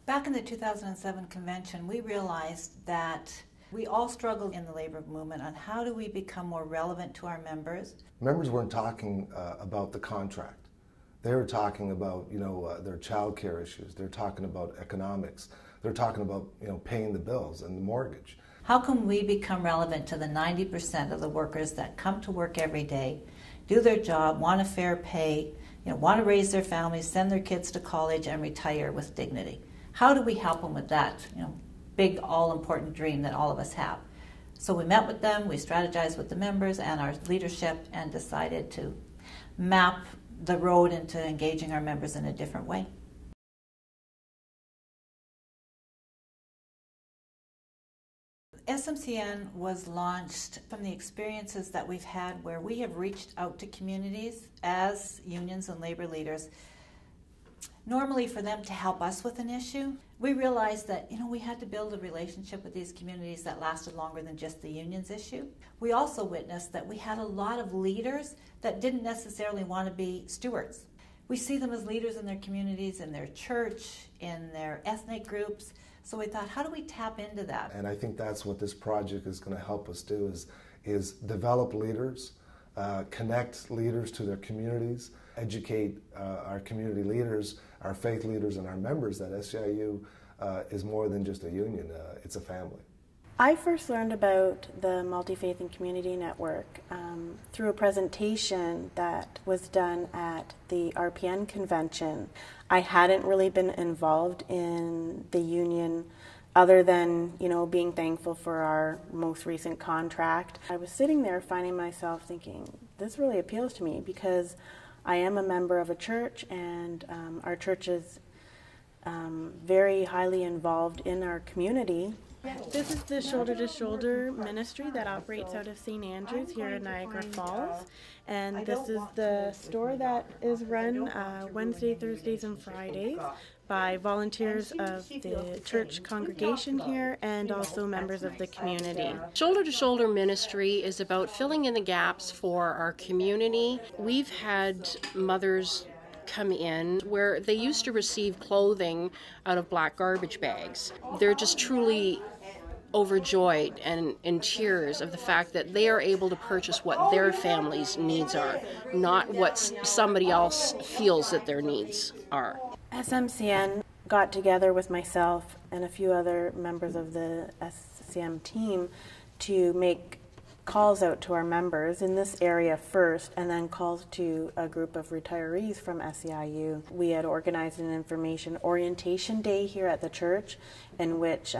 Back in the 2007 convention, we realized that we all struggled in the labor movement on how do we become more relevant to our members. Members weren't talking about the contract. They were talking about, their child care issues. They're talking about economics. They're talking about, paying the bills and the mortgage. How can we become relevant to the 90% of the workers that come to work every day, do their job, want a fair pay, want to raise their families, send their kids to college, and retire with dignity? How do we help them with that, big, all-important dream that all of us have? So we met with them, we strategized with the members and our leadership, and decided to map the road into engaging our members in a different way. SMCN was launched from the experiences that we've had where we have reached out to communities as unions and labor leaders, normally for them to help us with an issue. We realized that, we had to build a relationship with these communities that lasted longer than just the union's issue. We also witnessed that we had a lot of leaders that didn't necessarily want to be stewards. We see them as leaders in their communities, in their church, in their ethnic groups. So we thought, how do we tap into that? And I think that's what this project is going to help us do, is develop leaders, connect leaders to their communities, educate our community leaders, our faith leaders, and our members that SEIU is more than just a union, it's a family. I first learned about the Multi-Faith and Community Network through a presentation that was done at the RPN convention. I hadn't really been involved in the union other than, being thankful for our most recent contract. I was sitting there finding myself thinking, this really appeals to me because I am a member of a church, and our church is very highly involved in our community. This is the Shoulder to Shoulder ministry that operates out of St. Andrews here in Niagara Falls, and this is the store that is run Wednesday, Thursdays, and Fridays by volunteers of the church congregation here and also members of the community. Shoulder to Shoulder ministry is about filling in the gaps for our community. We've had mothers come in where they used to receive clothing out of black garbage bags. They're just truly overjoyed and in tears of the fact that they are able to purchase what their family's needs are, not what somebody else feels that their needs are. SMCN got together with myself and a few other members of the SCM team to make calls out to our members in this area first, and then calls to a group of retirees from SEIU. We had organized an information orientation day here at the church in which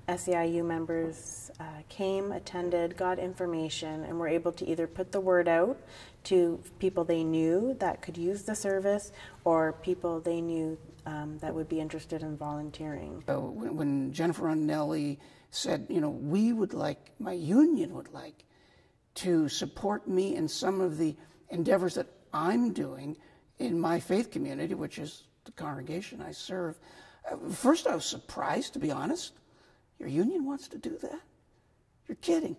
SEIU members came, attended, got information, and were able to either put the word out to people they knew that could use the service, or people they knew that would be interested in volunteering. When Jennifer Ronelli said, my union would like to support me in some of the endeavors that I'm doing in my faith community, which is the congregation I serve. First, I was surprised, to be honest. Your union wants to do that? You're kidding.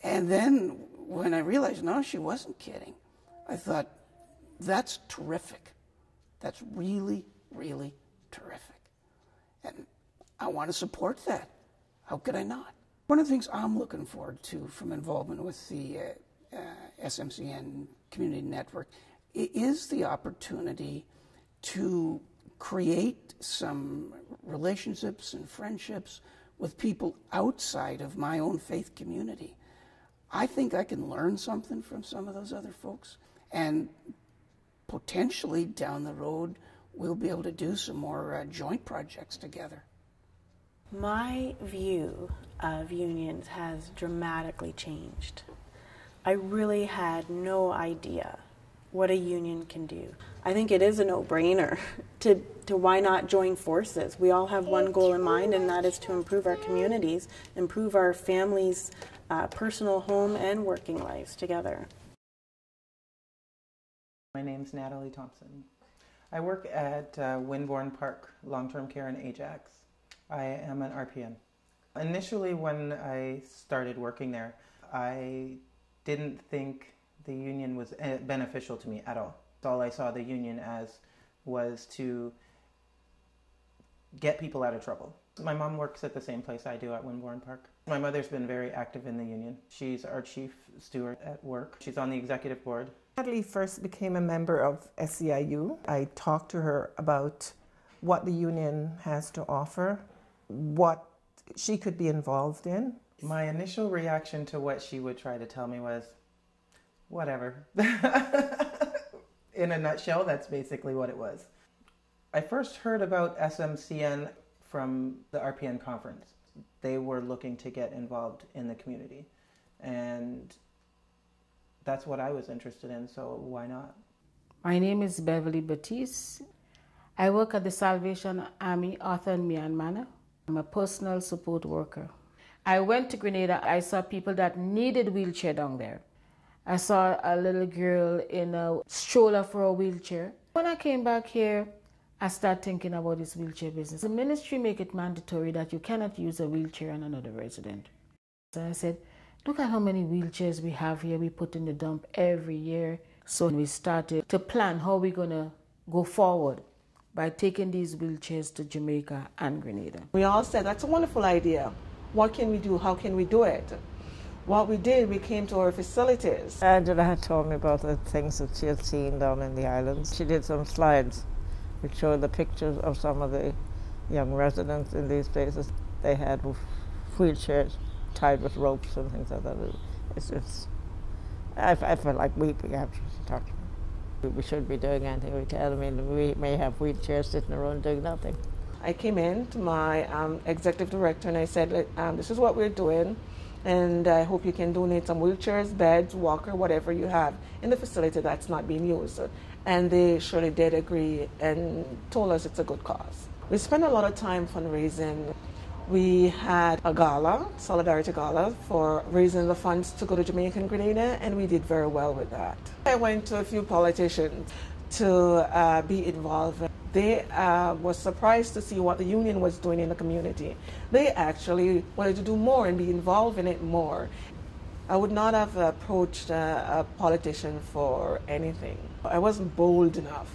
And then when I realized, no, she wasn't kidding, I thought, that's terrific. That's really, really terrific. And I want to support that. How could I not? One of the things I'm looking forward to from involvement with the SMCN Community Network is the opportunity to create some relationships and friendships with people outside of my own faith community. I think I can learn something from some of those other folks, and potentially down the road we'll be able to do some more joint projects together. My view of unions has dramatically changed. I really had no idea what a union can do. I think it is a no-brainer to why not join forces. We all have one goal in mind, and that is to improve our communities, improve our families' personal home and working lives together. My name's Natalie Thompson. I work at Winborn Park Long-Term Care in Ajax. I am an RPN. Initially, when I started working there, I didn't think the union was beneficial to me at all. All I saw the union as was to get people out of trouble. My mom works at the same place I do at Winborn Park. My mother's been very active in the union. She's our chief steward at work. She's on the executive board. Natalie first became a member of SEIU. I talked to her about what the union has to offer, what she could be involved in. My initial reaction to what she would try to tell me was, whatever. In a nutshell, that's basically what it was. I first heard about SMCN from the RPN conference. They were looking to get involved in the community, and that's what I was interested in, so why not? My name is Beverly Batiste. I work at the Salvation Army Arthur and Mian Manor. I'm a personal support worker. I went to Grenada. I saw people that needed wheelchair down there. I saw a little girl in a stroller for a wheelchair. When I came back here, I started thinking about this wheelchair business. The ministry make it mandatory that you cannot use a wheelchair on another resident. So I said, look at how many wheelchairs we have here. We put in the dump every year. So we started to plan how we're going to go forward by taking these wheelchairs to Jamaica and Grenada. We all said, that's a wonderful idea. What can we do? How can we do it? What we did, we came to our facilities. Angela had told me about the things that she had seen down in the islands. She did some slides which showed the pictures of some of the young residents in these places. They had wheelchairs tied with ropes and things like that. I felt like weeping after she talked to me. We should be doing anything we can. I mean, we may have wheelchairs sitting around doing nothing. I came in to my executive director and I said, this is what we're doing, and I hope you can donate some wheelchairs, beds, walker, whatever you have in the facility that's not being used. And they surely did agree and told us it's a good cause. We spent a lot of time fundraising. We had a gala, Solidarity Gala, for raising the funds to go to Jamaica and Grenada, and we did very well with that. I went to a few politicians to be involved. They were surprised to see what the union was doing in the community. They actually wanted to do more and be involved in it more. I would not have approached a politician for anything. I wasn't bold enough.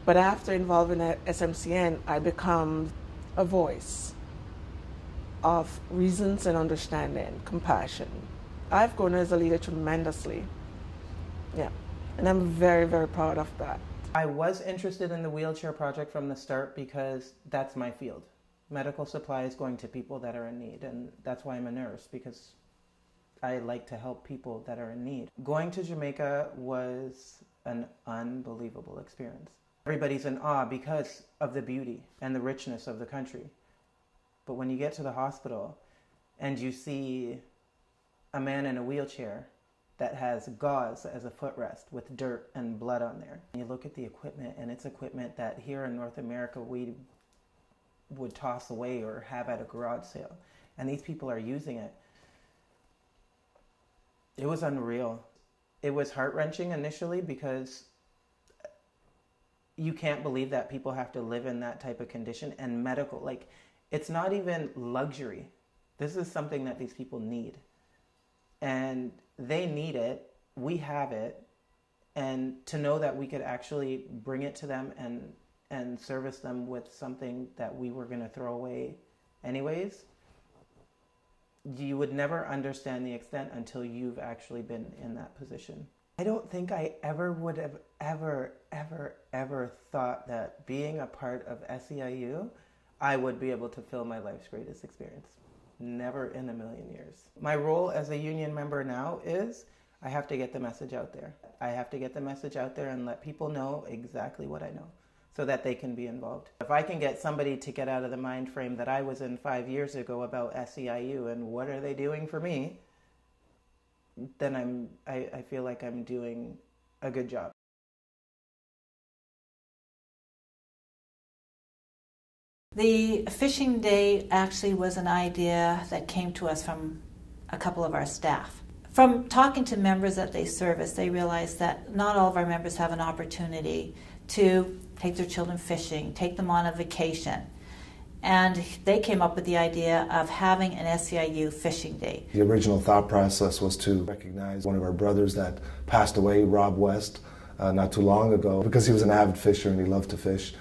But after involving at SMCN, I become a voice of reasons and understanding, compassion. I've grown as a leader tremendously. Yeah, and I'm very, very proud of that. I was interested in the wheelchair project from the start because that's my field. Medical supplies going to people that are in need, and that's why I'm a nurse, because I like to help people that are in need. Going to Jamaica was an unbelievable experience. Everybody's in awe because of the beauty and the richness of the country. But when you get to the hospital and you see a man in a wheelchair that has gauze as a footrest with dirt and blood on there, and you look at the equipment, and it's equipment that here in North America we would toss away or have at a garage sale, and these people are using it. It was unreal. It was heart-wrenching initially because you can't believe that people have to live in that type of condition, and medical, like, it's not even luxury. This is something that these people need. And they need it, we have it, and to know that we could actually bring it to them and service them with something that we were going to throw away anyways, you would never understand the extent until you've actually been in that position. I don't think I ever would have ever thought that being a part of SEIU, I would be able to feel my life's greatest experience. Never in a million years. My role as a union member now is I have to get the message out there. I have to get the message out there and let people know exactly what I know so that they can be involved. If I can get somebody to get out of the mind frame that I was in 5 years ago about SEIU and what are they doing for me, then I feel like I'm doing a good job. The fishing day actually was an idea that came to us from a couple of our staff. From talking to members that they service, they realized that not all of our members have an opportunity to take their children fishing, take them on a vacation. And they came up with the idea of having an SEIU fishing day. The original thought process was to recognize one of our brothers that passed away, Rob West, not too long ago, because he was an avid fisher and he loved to fish.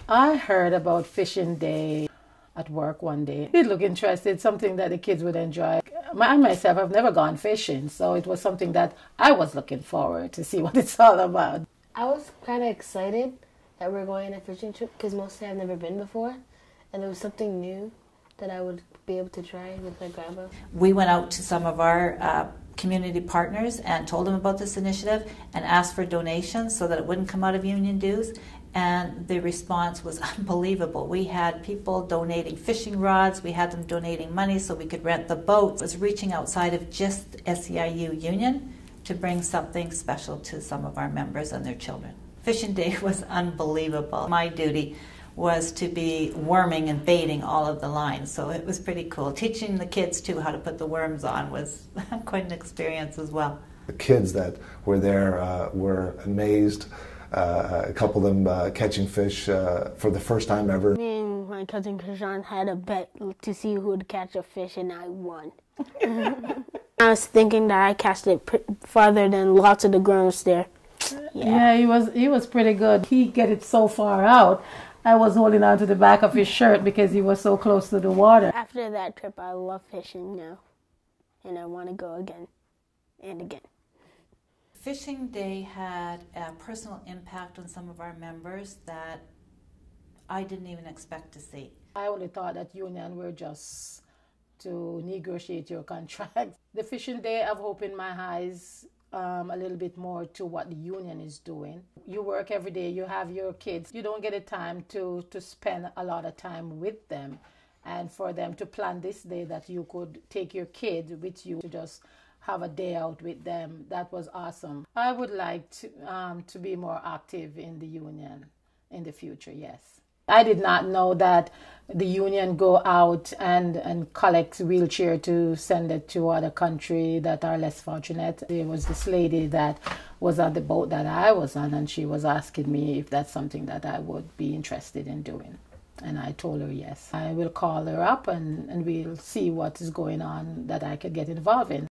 I heard about Fishing Day at work one day. It looked interesting, something that the kids would enjoy. I myself have never gone fishing, so it was something that I was looking forward to see what it's all about. I was kind of excited that we're going on a fishing trip because mostly I've never been before, and it was something new that I would be able to try with my grandma. We went out to some of our community partners and told them about this initiative and asked for donations so that it wouldn't come out of union dues. And the response was unbelievable. We had people donating fishing rods, we had them donating money so we could rent the boats. It was reaching outside of just SEIU Union to bring something special to some of our members and their children. Fishing Day was unbelievable. My duty was to be worming and baiting all of the lines, so it was pretty cool. Teaching the kids too how to put the worms on was quite an experience as well. The kids that were there were amazed. A couple of them catching fish for the first time ever. Me and my cousin Krishan had a bet to see who would catch a fish, and I won. I was thinking that I cast it farther than lots of the grown-ups there. Yeah, he was pretty good. He get it so far out. I was holding on to the back of his shirt because he was so close to the water. After that trip, I love fishing now, and I want to go again and again. Fishing Day had a personal impact on some of our members that I didn't even expect to see. I only thought that union were just to negotiate your contract. The Fishing Day, I've opened my eyes a little bit more to what the union is doing. You work every day, you have your kids. You don't get the time to spend a lot of time with them. And for them to plan this day that you could take your kids with you to just have a day out with them, that was awesome. I would like to be more active in the union in the future, yes. I did not know that the union go out and collect wheelchair to send it to other countries that are less fortunate. There was this lady that was on the boat that I was on, and she was asking me if that's something that I would be interested in doing. And I told her yes. I will call her up and we'll see what is going on that I could get involved in.